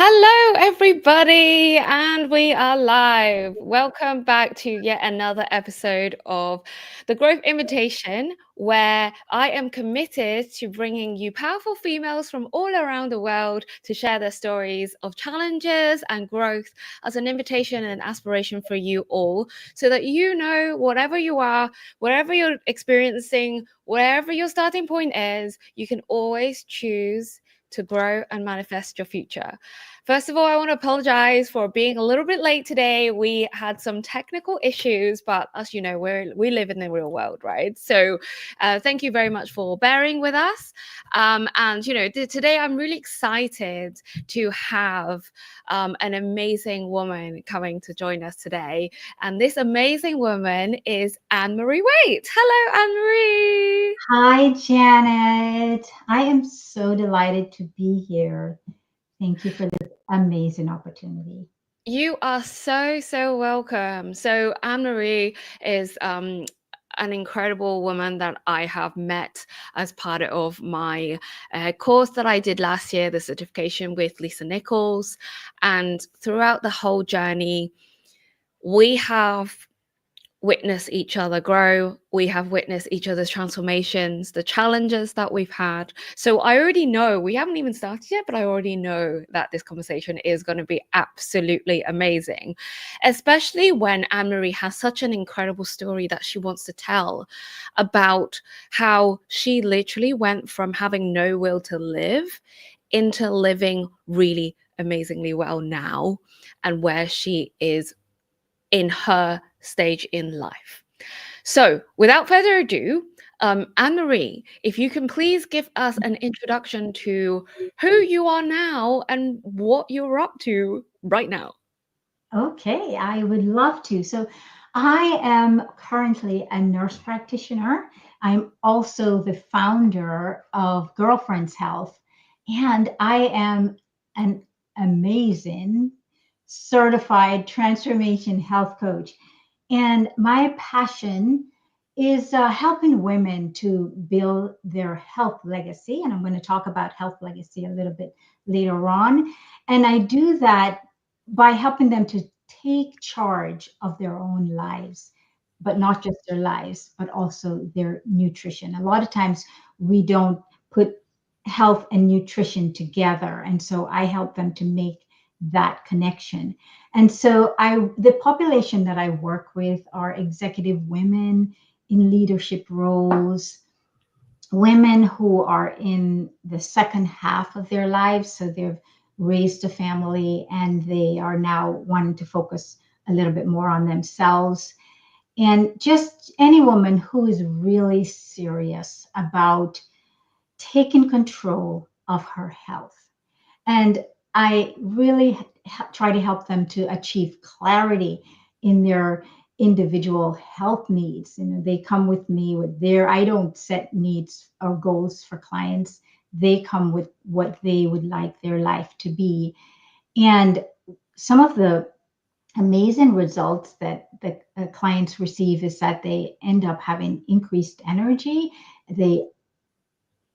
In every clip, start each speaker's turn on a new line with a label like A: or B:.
A: Hello, everybody, and we are live. Welcome back to yet another episode of the Growth Invitation, where I am committed to bringing you powerful females from all around the world to share their stories of challenges and growth as an invitation and aspiration for you all, so that you know, whatever you are, wherever you're experiencing, wherever your starting point is, you can always choose to grow and manifest your future. First of all, I want to apologize for being a little bit late today. We had some technical issues, but as you know, we live in the real world, right? So thank you very much for bearing with us. And, today I'm really excited to have an amazing woman coming to join us today. And this amazing woman is Annmarie Waite. Hello, Annmarie.
B: Hi, Janet. I am so delighted to be here. Thank you for this amazing opportunity.
A: You are so welcome. So Anne-Marie is an incredible woman that I have met as part of my course that I did last year, the certification with Lisa Nichols. And throughout the whole journey, we have witness each other grow. We have witnessed each other's transformations, the challenges that we've had. So I already know, we haven't even started yet, but I already know that this conversation is going to be absolutely amazing, especially when Anne-Marie has such an incredible story that she wants to tell about how she literally went from having no will to live into living really amazingly well now, and where she is in her stage in life. So, without further ado, Anne-Marie, if you can please give us an introduction to who you are now and what you're up to right now.
B: Okay, I would love to. So, I am currently a nurse practitioner. I'm also the founder of Girlfriends Health, and I am an amazing certified transformation health coach. And my passion is helping women to build their health legacy. And I'm going to talk about health legacy a little bit later on. And I do that by helping them to take charge of their own lives, but not just their lives, but also their nutrition. A lot of times we don't put health and nutrition together. And so I help them to make that connection. And so the population that I work with are executive women in leadership roles, women who are in the second half of their lives. So they've raised a family and they are now wanting to focus a little bit more on themselves. And just any woman who is really serious about taking control of her health. And I really try to help them to achieve clarity in their individual health needs. They come with me with I don't set needs or goals for clients. They come with what they would like their life to be. And some of the amazing results that the clients receive is that they end up having increased energy. They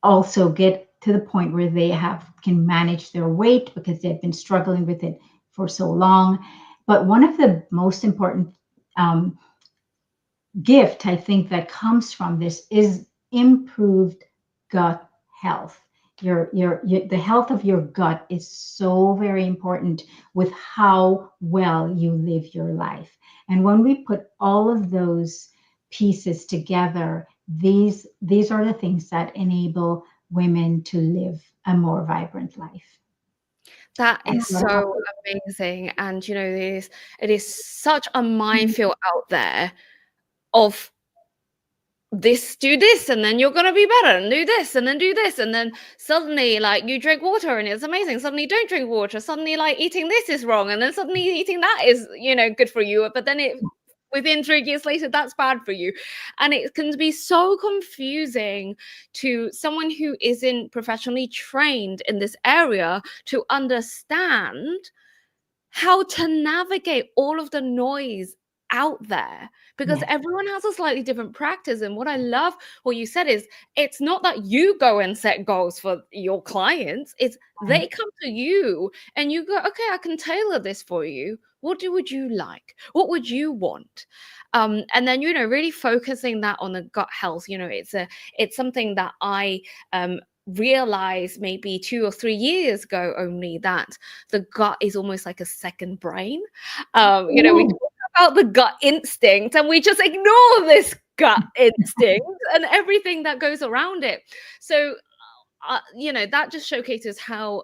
B: also get to the point where they can manage their weight because they've been struggling with it for so long. But one of the most important um, gift I think that comes from this is improved gut health. The health of your gut is so very important with how well you live your life. And when we put all of those pieces together, these are the things that enable women to live a more vibrant life.
A: That
B: And
A: is so amazing. And it is such a minefield out there of this, do this, and then you're gonna be better, and do this, and then do this, and then suddenly like you drink water and it's amazing. Suddenly you don't drink water. Suddenly like eating this is wrong, and then suddenly eating that is good for you. But then it within 3 years later that's bad for you, and it can be so confusing to someone who isn't professionally trained in this area to understand how to navigate all of the noise out there, because
B: Yes.
A: everyone has a slightly different practice. And what I love what you said is, it's not that you go and set goals for your clients, it's
B: Right.
A: they come to you and you go, okay, I can tailor this for you. Would you like? What would you want? And then, really focusing that on the gut health. It's something that I realized maybe 2 or 3 years ago only, that the gut is almost like a second brain. We
B: Ooh.
A: talk about the gut instinct and we just ignore this gut instinct and everything that goes around it. So, that just showcases how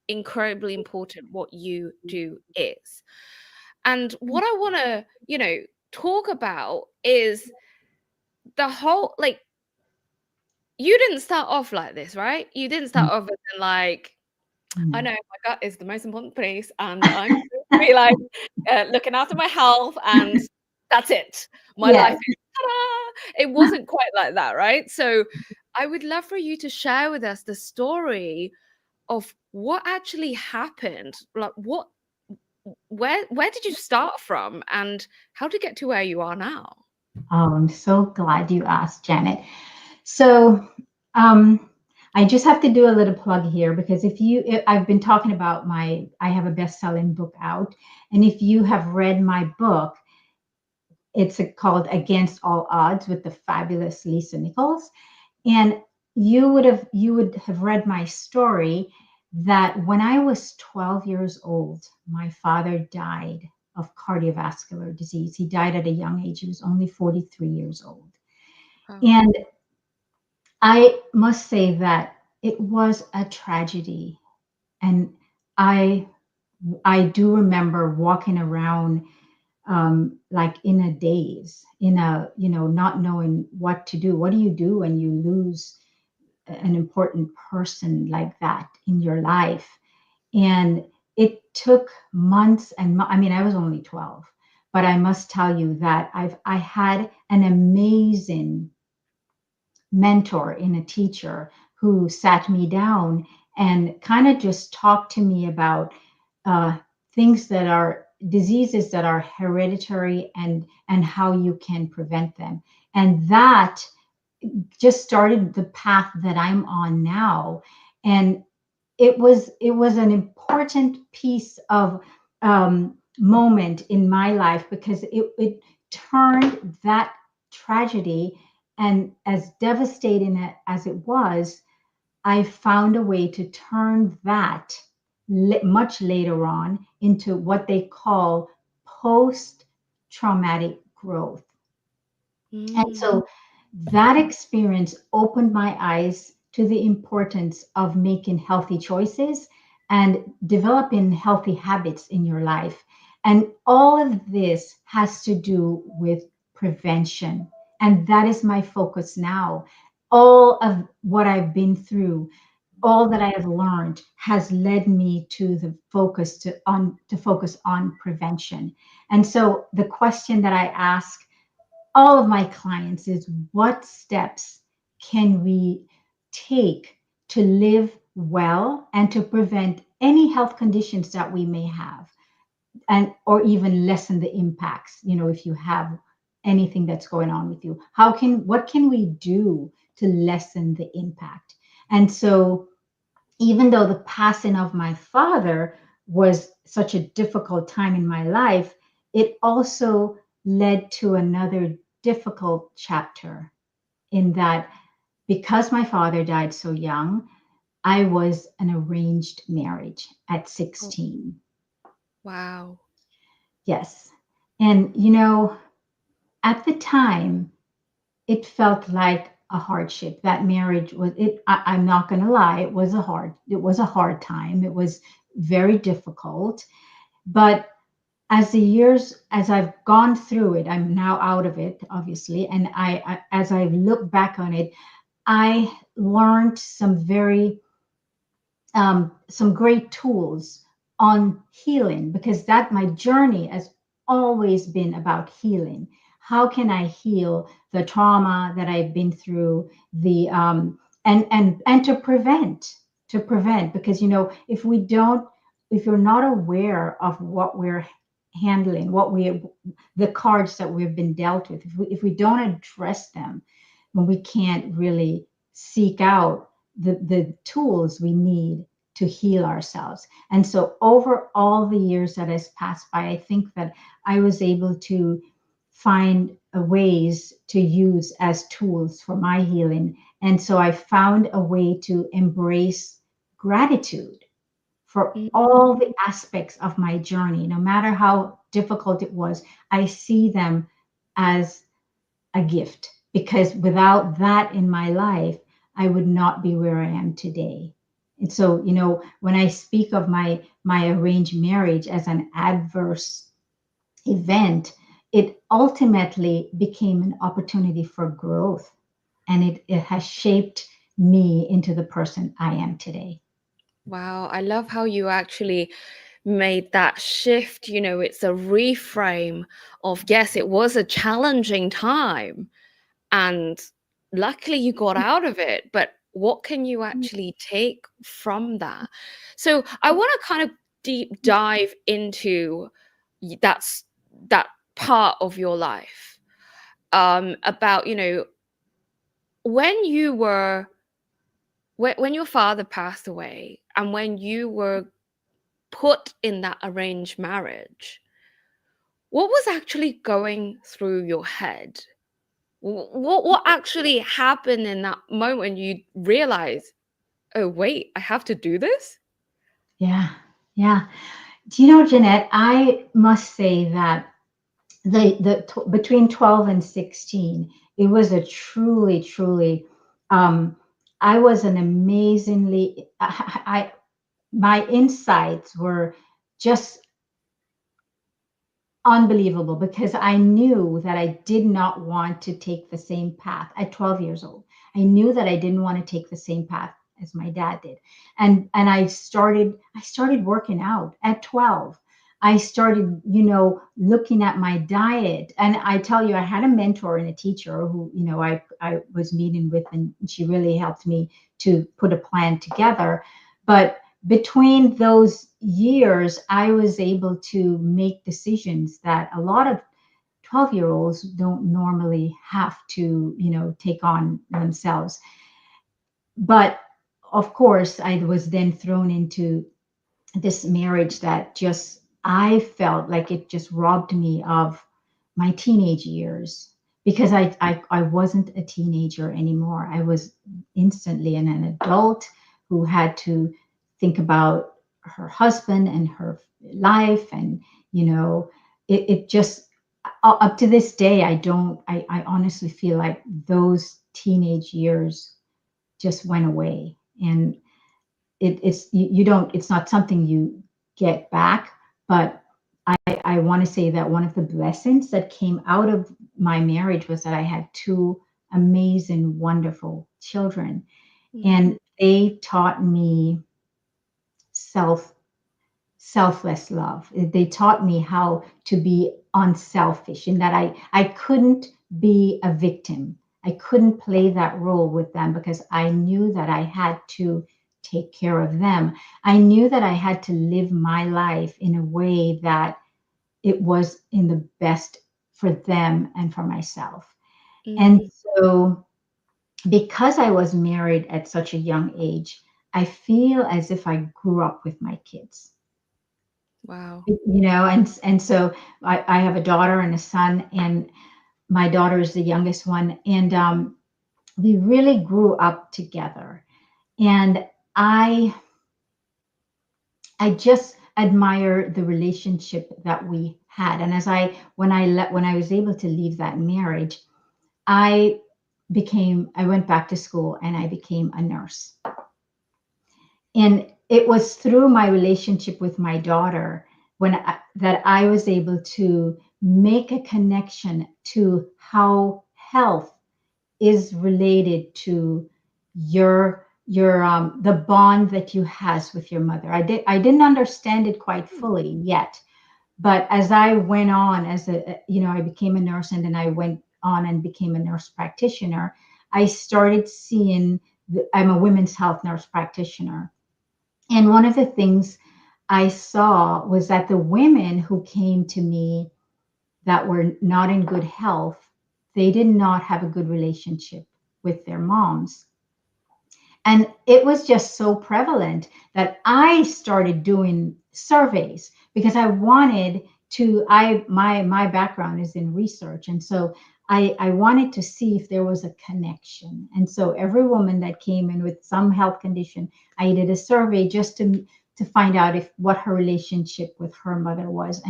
A: incredibly important what you do is. And what I want to, talk about is the whole, like, you didn't start off like this, right? You didn't start off as in like, I
B: No.
A: know my gut is the most important place, and I'm supposed to be like looking after my health, and that's it. My life
B: Yes.
A: is ta-da! It wasn't quite like that, right? So I would love for you to share with us the story of what actually happened. Like, where did you start from, and how to get to where you are now?
B: Oh, I'm so glad you asked, Janet. So, um, I just have to do a little plug here because I've been talking about I have a best-selling book out, and if you have read my book, it's called Against All Odds with the fabulous Lisa Nichols, and you would have read my story that when I was 12 years old, my father died of cardiovascular disease. He died at a young age. He was only 43 years old.
A: Oh.
B: And I must say that it was a tragedy. And I I do remember walking around like in a daze, not knowing what to do. What do you do when you lose an important person like that in your life? And it took months and I mean, I was only 12, but I must tell you that I had an amazing mentor in a teacher who sat me down and kind of just talked to me about uh, things that are diseases that are hereditary and how you can prevent them. And that just started the path that I'm on now. And it was an important piece of moment in my life because it turned that tragedy, and as devastating as it was, I found a way to turn that much later on into what they call post traumatic growth. And
A: Mm.
B: so that experience opened my eyes to the importance of making healthy choices and developing healthy habits in your life. And all of this has to do with prevention. And that is my focus now. All of what I've been through, all that I have learned has led me to the focus to focus on prevention. And so the question that I ask all of my clients is, what steps can we take to live well and to prevent any health conditions that we may have, and or even lessen the impacts, if you have anything that's going on with you, what can we do to lessen the impact? And so even though the passing of my father was such a difficult time in my life, it also led to another difficult chapter, in that because my father died so young, I was an arranged marriage at
A: Oh,
B: 16.
A: wow.
B: Yes. And, at the time, it felt like a hardship. That marriage was it. I'm not going to lie. It was a hard time. It was very difficult. But as I've gone through it, I'm now out of it, obviously. And as I look back on it, I learned some great tools on healing, because that my journey has always been about healing. How can I heal the trauma that I've been through, the and to prevent, because if we don't, if you're not aware of what we're handling, the cards that we've been dealt with, if we don't address them, when we can't really seek out the tools we need to heal ourselves. And so over all the years that has passed by, I think that I was able to find ways to use as tools for my healing. And so I found a way to embrace gratitude for all the aspects of my journey, no matter how difficult it was. I see them as a gift, because without that in my life, I would not be where I am today. And so, when I speak of my arranged marriage as an adverse event, it ultimately became an opportunity for growth, and it has shaped me into the person I am today.
A: Wow, I love how you actually made that shift. It's a reframe of, yes, it was a challenging time, and luckily you got out of it, but what can you actually take from that? So I want to kind of deep dive into that part of your life, about when you were when your father passed away and when you were put in that arranged marriage, what was actually going through your head? What actually happened in that moment when you realize, oh wait, I have to do this?
B: Yeah, yeah. Do you know, Jeanette, I must say that between 12 and 16, it was a truly, truly, um, I was an amazingly, my insights were just unbelievable, because I knew that I did not want to take the same path at 12 years old. I knew that I didn't want to take the same path as my dad did. And I started working out at 12. I started, looking at my diet. And I tell you, I had a mentor and a teacher who, I was meeting with, and she really helped me to put a plan together. But between those years, I was able to make decisions that a lot of 12-year-olds don't normally have to, take on themselves. But of course, I was then thrown into this marriage that just, I felt like it just robbed me of my teenage years, because I wasn't a teenager anymore. I was instantly an adult who had to think about her husband and her life. And, it just, up to this day, I honestly feel like those teenage years just went away. And you don't, it's not something you get back. But I want to say that one of the blessings that came out of my marriage was that I had two amazing, wonderful children,
A: Mm,
B: and they taught me self selfless love. They taught me how to be unselfish, and that I couldn't be a victim. I couldn't play that role with them, because I knew that I had to take care of them. I knew that I had to live my life in a way that it was in the best for them and for myself. And
A: mm,
B: so, because I was married at such a young age, I feel as if I grew up with my kids.
A: wow.
B: And so I have a daughter and a son, and my daughter is the youngest one. And we really grew up together. And I I just admire the relationship that we had. And when I was able to leave that marriage, I I went back to school and I became a nurse. And it was through my relationship with my daughter that I was able to make a connection to how health is related to your the bond that you has with your mother. I didn't understand it quite fully yet, but as I went on, I became a nurse, and then I went on and became a nurse practitioner. I started seeing I'm a women's health nurse practitioner, and one of the things I saw was that the women who came to me that were not in good health, they did not have a good relationship with their moms. And it was just so prevalent that I started doing surveys because I wanted to, my background is in research. And so I wanted to see if there was a connection. And so every woman that came in with some health condition, I did a survey just to find out if what her relationship with her mother was.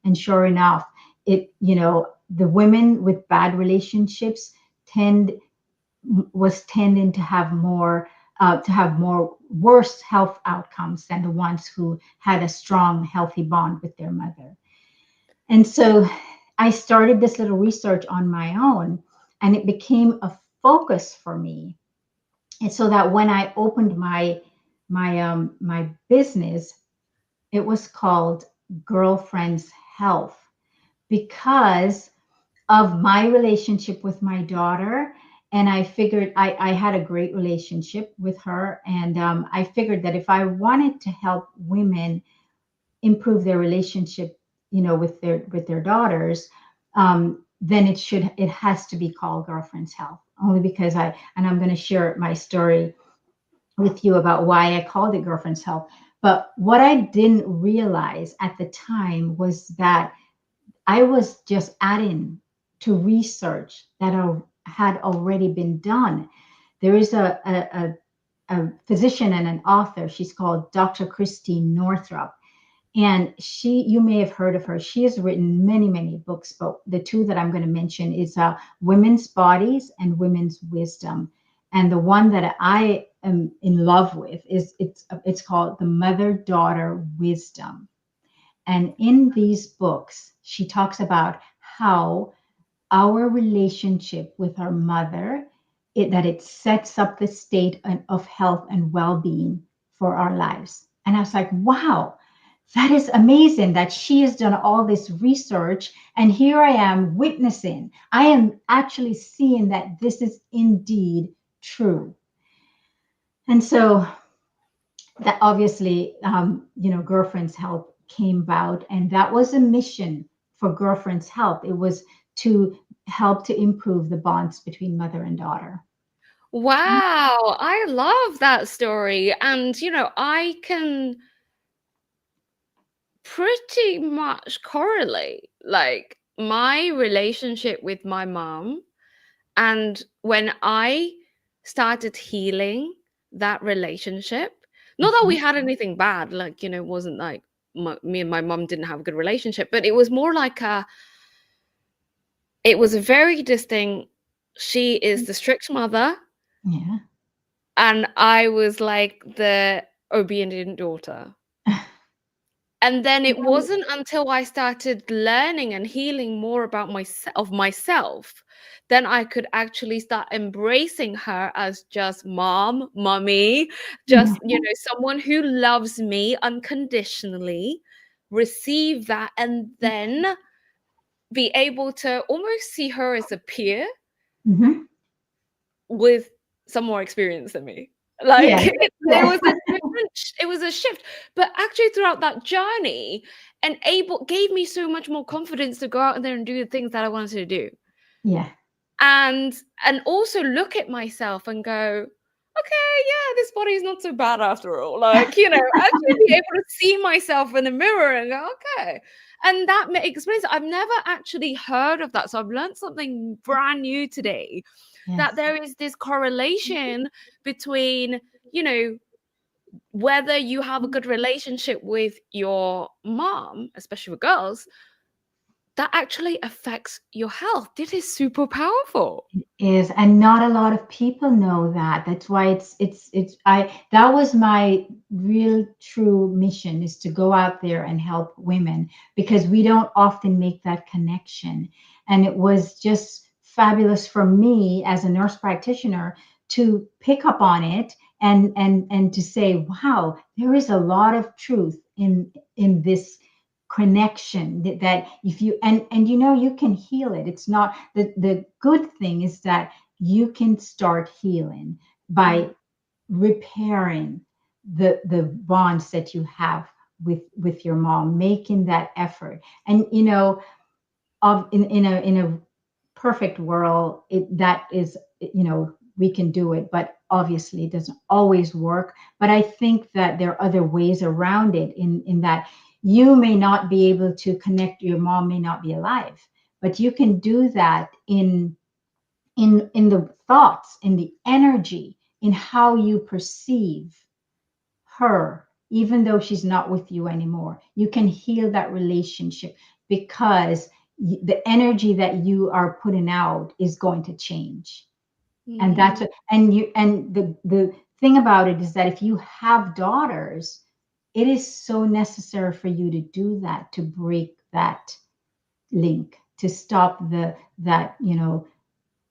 B: And sure enough, it, the women with bad relationships tend was tending to have more worse health outcomes than the ones who had a strong, healthy bond with their mother. And so I started this little research on my own, and it became a focus for me. And so that when I opened my business, it was called Girlfriends Health because of my relationship with my daughter. And I figured I had a great relationship with her. And I figured that if I wanted to help women improve their relationship, with their daughters, then it has to be called Girlfriends Health. Only because I'm going to share my story with you about why I called it Girlfriends Health. But what I didn't realize at the time was that I was just adding to research that had already been done. There is a physician and an author. She's called Dr. Christine Northrup. And you may have heard of her. She has written many, many books, but the two that I'm going to mention is Women's Bodies and Women's Wisdom. And the one that I am in love with it's called The Mother-Daughter Wisdom. And in these books, she talks about how our relationship with our mother, that it sets up the state of health and well-being for our lives. And I was like, wow, that is amazing that she has done all this research. And here I am witnessing. I am actually seeing that this is indeed true. And so that obviously, Girlfriends Help came about, and that was a mission for Girlfriends Help. It was to help to improve the bonds between mother and daughter.
A: Wow, I love that story. And, I can pretty much correlate like my relationship with my mom. And when I started healing that relationship, not that we
B: Mhm.
A: had anything bad, like, it wasn't like me and my mom didn't have a good relationship, but it was more like it was a very distinct, she is the strict mother,
B: Yeah.
A: and I was like the obedient daughter. And then it wasn't until I started learning and healing more about myself, then I could actually start embracing her as just mom, mummy, just,
B: Mhm.
A: someone who loves me unconditionally, receive that, and then be able to almost see her as a peer
B: Mhm.
A: with some more experience than me. Like
B: Yes.
A: it
B: Yes.
A: was a it was a shift. But actually throughout that journey, gave me so much more confidence to go out there and do the things that I wanted to do.
B: Yeah.
A: And also look at myself and go, okay, yeah, this body is not so bad after all. Like, actually be able to see myself in the mirror and go, okay. And that explains it. I've never actually heard of that. So I've learned something brand new today, that
B: Yes.
A: there is this correlation between, whether you have a good relationship with your mom, especially with girls, that actually affects your health. This is super powerful.
B: Is, and not a lot of people know that. That's why it's I that was my real true mission, is to go out there and help women, because we don't often make that connection. And it was just fabulous for me as a nurse practitioner to pick up on it, and to say, wow, there is a lot of truth in this connection, that if you, and you can heal it. It's not, the good thing is that you can start healing
A: Mhm.
B: by repairing the bonds that you have with your mom, making that effort. And in a perfect world, that is, we can do it, but obviously it doesn't always work. But I think that there are other ways around it, in that you may not be able to connect, your mom may not be alive, but you can do that in the thoughts, in the energy, in how you perceive her, even though she's not with you anymore. You can heal that relationship, because the energy that you are putting out is going to change. And that's
A: Mm.
B: what, and the thing about it is that if you have daughters, it is so necessary for you to do that, to break that link, to stop that,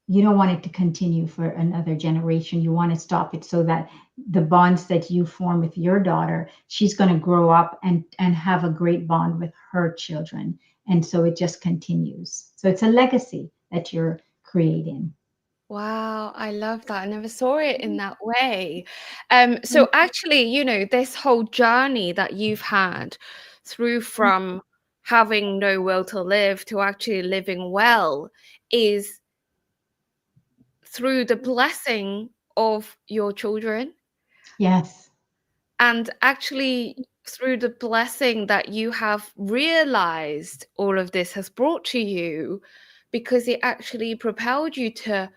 B: you don't want it to continue for another generation. You want to stop it, so that the bonds that you form with your daughter, she's going to grow up and have a great bond with her children. And so it just continues. So it's a legacy that you're creating.
A: Wow, I love that. I never saw it in that way. So actually, this whole journey that you've had through from having no will to live to actually living well is through the blessing of your children,
B: Yes,
A: and actually through the blessing that you have realized all of this has brought to you, because it actually propelled you to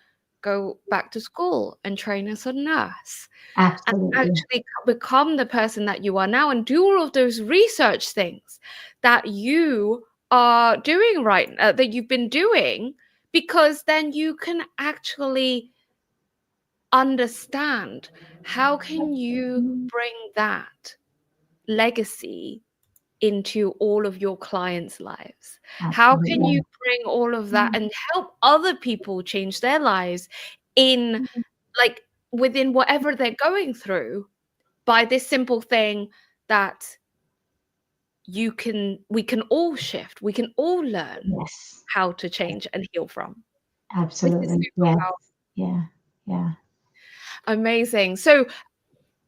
A: go back to school and train as a nurse and
B: absolutely.
A: actually become the person that you are now and do all of those research things that you are doing that you've been doing, because then you can actually understand how can you bring that legacy into all of your clients' lives? How can
B: Absolutely.
A: you bring all of that and help other people change their lives in, like, within whatever they're going through, by this simple thing that we can all shift, we can all learn
B: Yes,
A: how to change and heal from, which is
B: absolutely.
A: super
B: Yes.
A: powerful.
B: Yeah. Yeah.
A: Amazing. So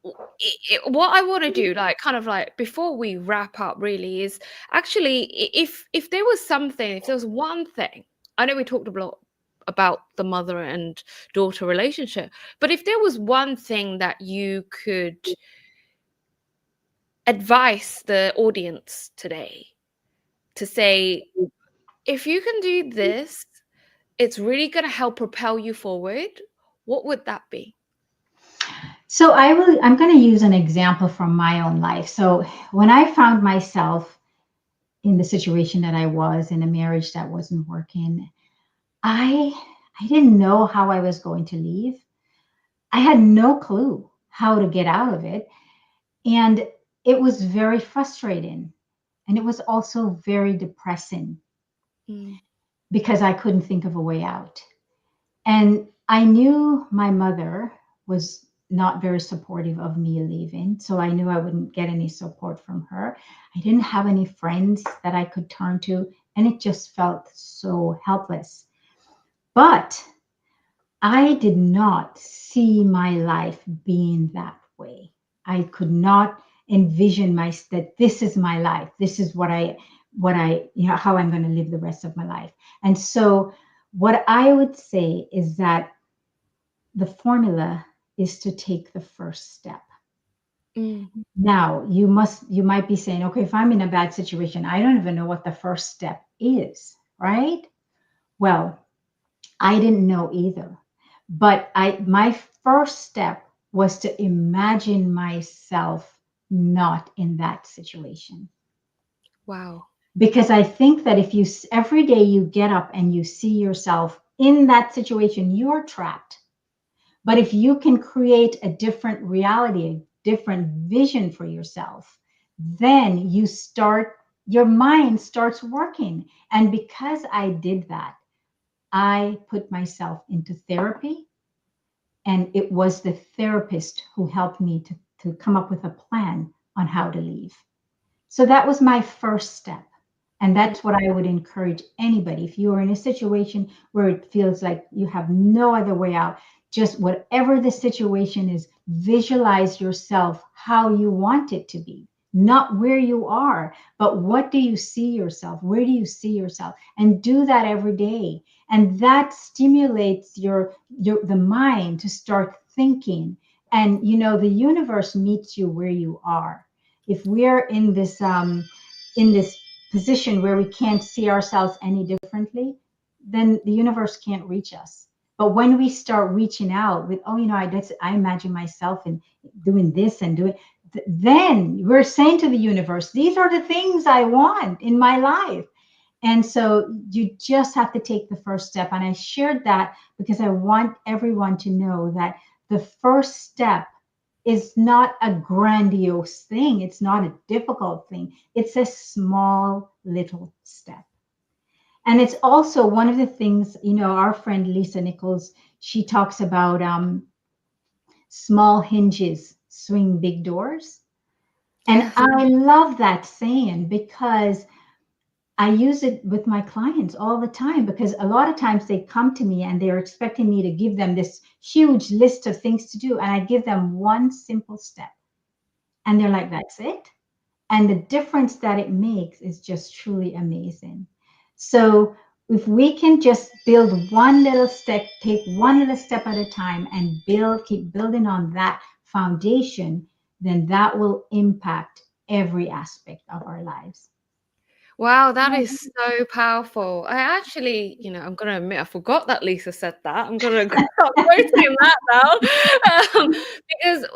A: what I want to do, like, kind of like before we wrap up, really, is actually, if there was something, if there was one thing, I know we talked a lot about the mother and daughter relationship, but if there was one thing that you could advise the audience today to say, if you can do this, it's really going to help propel you forward, what would that be?
B: So I'm going to use an example from my own life. So when I found myself in the situation that I was, in a marriage that wasn't working, I I didn't know how I was going to leave. I had no clue how to get out of it, and it was very frustrating, and it was also very depressing,
A: Mm,
B: because I couldn't think of a way out. And I knew my mother was not very supportive of me leaving. So I knew I wouldn't get any support from her. I didn't have any friends that I could turn to. And it just felt so helpless. But I did not see my life being that way. I could not envision that this is my life. This is how I'm going to live the rest of my life. And so what I would say is that the formula is to take the first step.
A: mm,
B: Now, you might be saying, okay, if I'm in a bad situation, I don't even know what the first step is, right? Well, I didn't know either. But my first step was to imagine myself not in that situation.
A: wow.
B: Because I think that if every day you get up and you see yourself in that situation, you're trapped. But if you can create a different reality, a different vision for yourself, then your mind starts working. And because I did that, I put myself into therapy. And it was the therapist who helped me to come up with a plan on how to leave. So that was my first step. And
A: Mm,
B: that's what I would encourage anybody. If you are in a situation where it feels like you have no other way out, just whatever the situation is, visualize yourself how you want it to be. not where you are, but what do you see yourself? Where do you see yourself? And do that every day. And that stimulates your the mind to start thinking. And the universe meets you where you are. If we're in this position where we can't see ourselves any differently, then the universe can't reach us. But when we start reaching out with, oh, I imagine myself and doing this and doing, then we're saying to the universe, these are the things I want in my life. And so you just have to take the first step. And I shared that because I want everyone to know that the first step is not a grandiose thing. It's not a difficult thing. It's a small little step. And it's also one of the things, our friend Lisa Nichols, she talks about small hinges swing big doors. And
A: Yes.
B: I love that saying because I use it with my clients all the time, because a lot of times they come to me and they're expecting me to give them this huge list of things to do. And I give them one simple step. And they're like, that's it. And the difference that it makes is just truly amazing. So if we can just build one little step, take one little step at a time and keep building on that foundation, then that will impact every aspect of our lives.
A: Wow, that is so powerful. I actually, I'm going to admit, I forgot that Lisa said that. I'm going to start quoting that now. Because,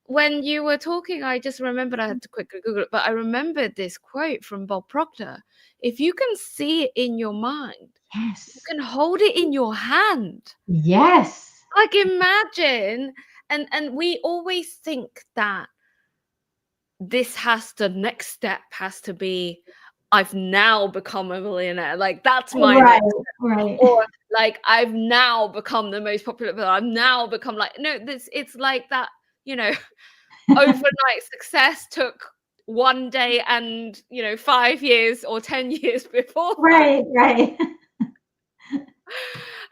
A: when you were talking, I just remembered, I had to quickly Google it, but I remembered this quote from Bob Proctor. If you can see it in your mind, you
B: Yes.
A: can hold it in your hand.
B: Yes.
A: Like, imagine, and we always think that the next step has to be, I've now become a millionaire. Like, that's my
B: Right.
A: next,
B: Right.
A: or like, I've now become the most popular, but I've now become like, no, it's like that, you know, overnight success took one day and, 5 years or 10 years before that.
B: Right. Right.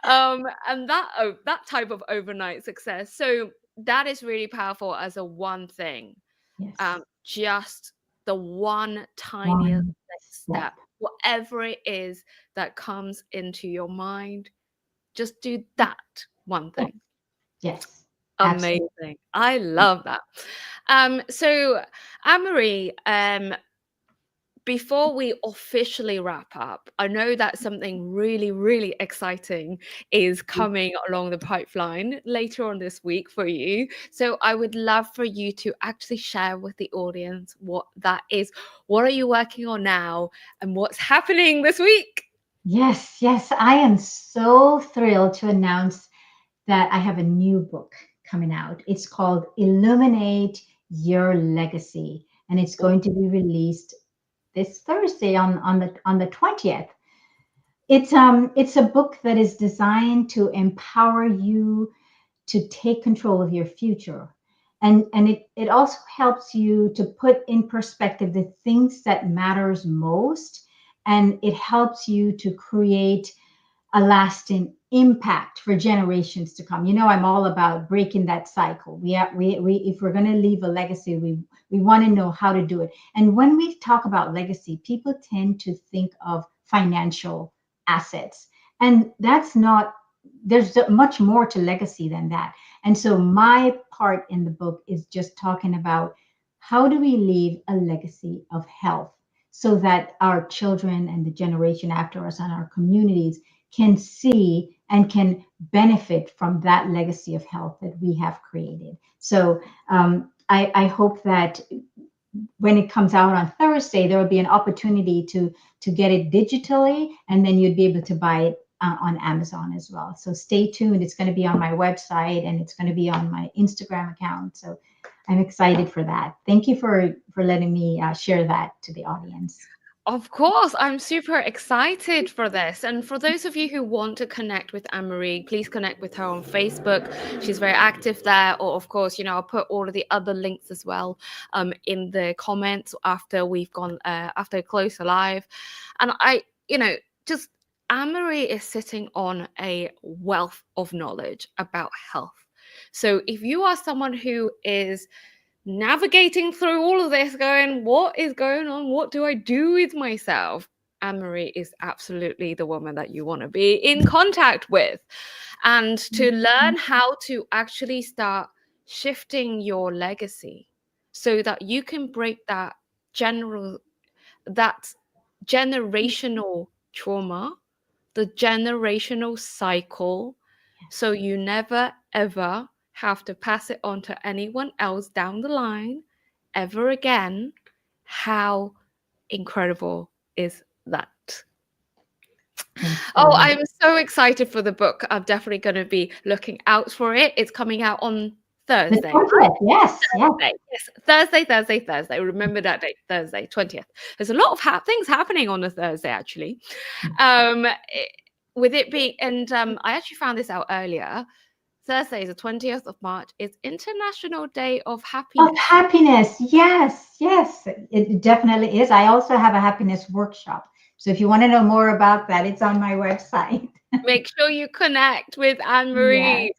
A: And that type of overnight success. So that is really powerful as a one thing.
B: Yes.
A: Just the one tiniest
B: One step.
A: step, whatever it is that comes into your mind, just do that one
B: Yeah.
A: thing.
B: Yes. Absolutely.
A: Amazing. I love that. So Annmarie, before we officially wrap up, I know that something really, really exciting is coming along the pipeline later on this week for you. So I would love for you to actually share with the audience what that is. What are you working on now and what's happening this week?
B: Yes, yes. I am so thrilled to announce that I have a new book coming out. It's called Illuminate Your Legacy, and it's going to be released this Thursday on the 20th. It's a book that is designed to empower you to take control of your future. And it also helps you to put in perspective the things that matters most. And it helps you to create a lasting impact for generations to come. I'm all about breaking that cycle. We if we're going to leave a legacy, we want to know how to do it. And when we talk about legacy, people tend to think of financial assets, and that's not. There's much more to legacy than that. And so my part in the book is just talking about how do we leave a legacy of health so that our children and the generation after us and our communities can see and can benefit from that legacy of health that we have created. So I hope that when it comes out on Thursday, there will be an opportunity to get it digitally, and then you'd be able to buy it on Amazon as well. So stay tuned. It's going to be on my website and it's going to be on my Instagram account. So I'm excited for that. Thank you for letting me share that to the audience.
A: Of course, I'm super excited for this. And for those of you who want to connect with Annmarie, please connect with her on Facebook. She's very active there. Or, of course, I'll put all of the other links as well in the comments after we've gone, after Close Alive. And just Annmarie is sitting on a wealth of knowledge about health. So if you are someone who is navigating through all of this, going, what is going on? What do I do with myself? Annmarie is absolutely the woman that you want to be in contact with. And to learn how to actually start shifting your legacy so that you can break that generational trauma, the generational cycle, so you never ever have to pass it on to anyone else down the line ever again. How incredible is that?
B: Thanks
A: Oh,
B: so much.
A: I'm so excited for the book. I'm definitely going to be looking out for it. It's coming out on
B: The
A: Thursday, right?
B: 20th, yes, yes.
A: Yes, Thursday. Remember that date, Thursday, 20th. There's a lot of things happening on a Thursday, actually. With it being, and I actually found this out earlier. Thursday is the 20th of March. It's International Day of
B: Of
A: Happiness.
B: happiness, yes, yes, it definitely is. I also have a happiness workshop. So if you want to know more about that, it's on my website.
A: Make sure you connect with
B: Yes.
A: Annmarie.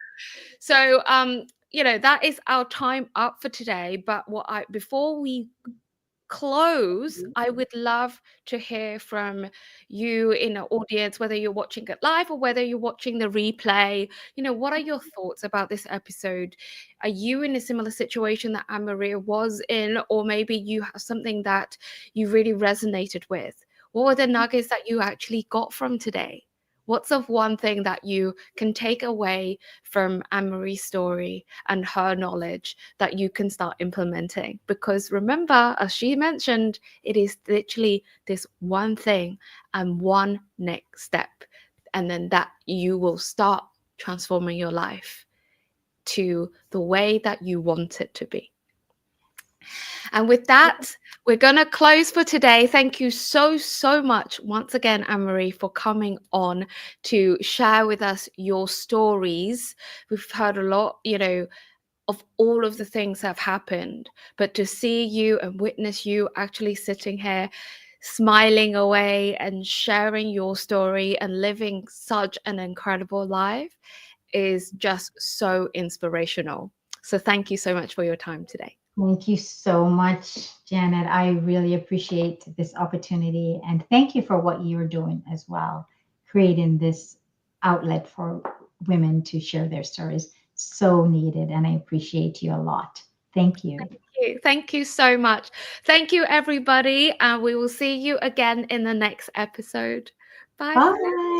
A: So, that is our time up for today. But before we close, I would love to hear from you in the audience, whether you're watching it live or whether you're watching the replay. What are your thoughts about this episode? Are you in a similar situation that Annmarie was in, or maybe you have something that you really resonated with? What were the nuggets that you actually got from today? What's the one thing that you can take away from Anne-Marie's story and her knowledge that you can start implementing? Because remember, as she mentioned, it is literally this one thing and one next step. And then that you will start transforming your life to the way that you want it to be. And with that, we're going to close for today. Thank you so, so much once again, Annmarie, for coming on to share with us your stories. We've heard a lot, of all of the things that have happened, but to see you and witness you actually sitting here, smiling away and sharing your story and living such an incredible life is just so inspirational. So thank you so much for your time today.
B: Thank you so much, Janet. I really appreciate this opportunity. And thank you for what you're doing as well, creating this outlet for women to share their stories. So needed. And I appreciate you a lot. Thank you.
A: Thank you so much. Thank you, everybody. And we will see you again in the next episode. Bye for now.
B: Bye.